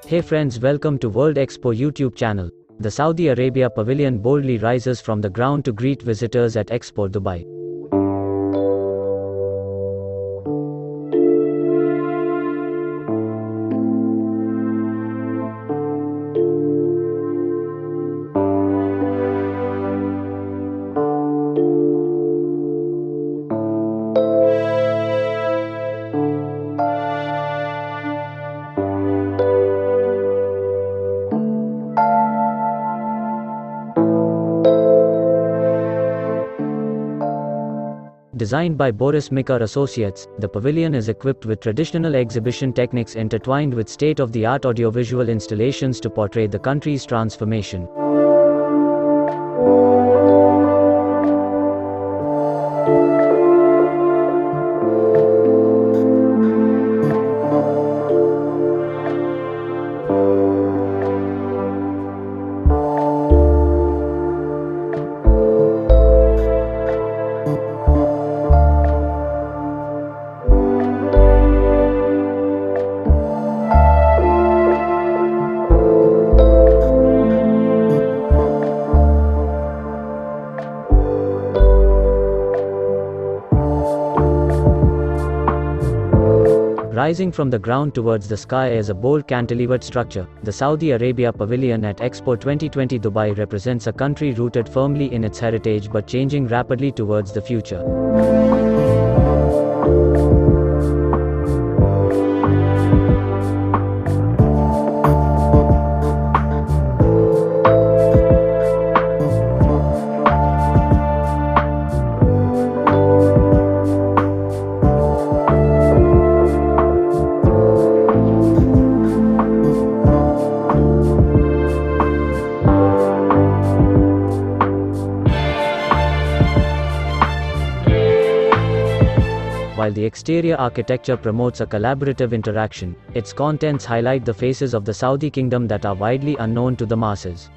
Hey friends, welcome to World Expo YouTube channel. The Saudi Arabia Pavilion boldly rises from the ground to greet visitors at Expo Dubai. Designed by Boris Micka Associates, the pavilion is equipped with traditional exhibition techniques intertwined with state-of-the-art audiovisual installations to portray the country's transformation. Rising from the ground towards the sky is a bold cantilevered structure. The Saudi Arabia Pavilion at Expo2020 Dubai represents a country rooted firmly in its heritage but changing rapidly towards the future. While the exterior architecture promotes a collaborative interaction, its contents highlight the faces of the Saudi kingdom that are widely unknown to the masses.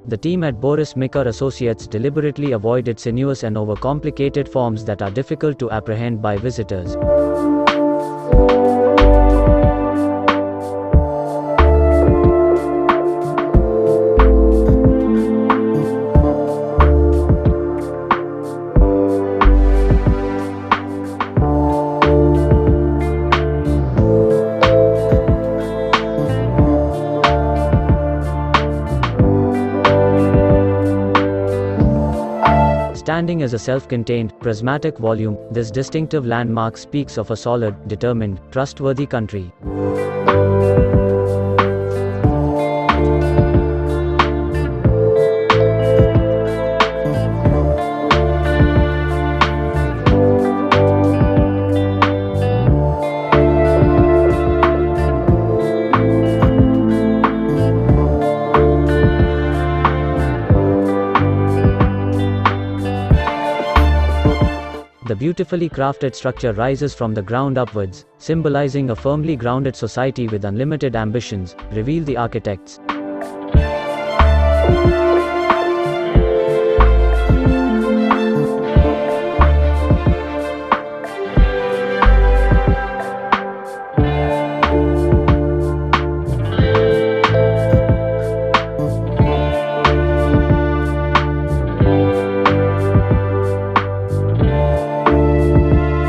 The team at Boris Micka Associates deliberately avoided sinuous and overcomplicated forms that are difficult to apprehend by visitors. Standing as a self-contained, prismatic volume, this distinctive landmark speaks of a solid, determined, trustworthy country. The beautifully crafted structure rises from the ground upwards, symbolizing a firmly grounded society with unlimited ambitions, reveal the architects.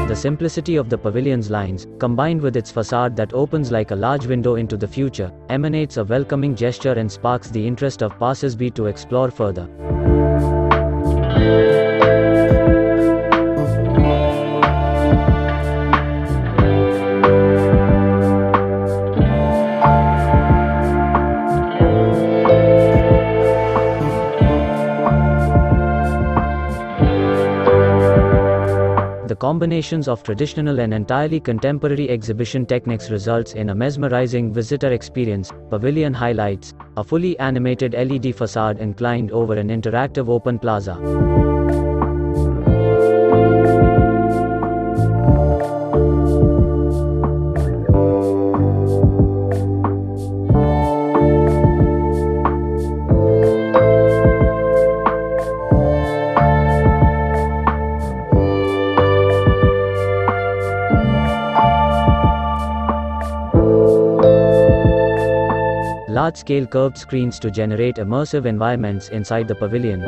The simplicity of the pavilion's lines, combined with its façade that opens like a large window into the future, emanates a welcoming gesture and sparks the interest of passersby to explore further. combinations of traditional and entirely contemporary exhibition techniques results in a mesmerizing visitor experience. Pavilion highlights a fully animated LED facade inclined over an interactive open plaza. Large-scale curved screens to generate immersive environments inside the pavilion.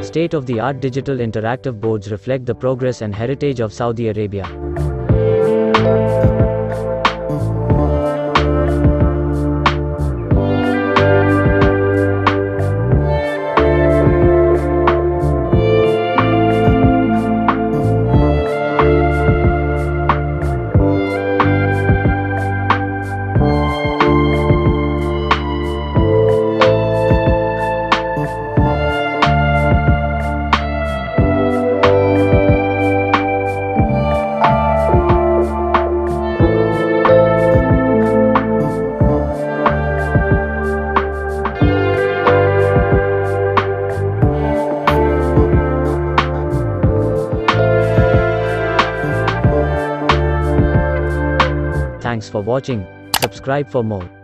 State-of-the-art digital interactive boards reflect the progress and heritage of Saudi Arabia. Thanks for watching. Subscribe for more.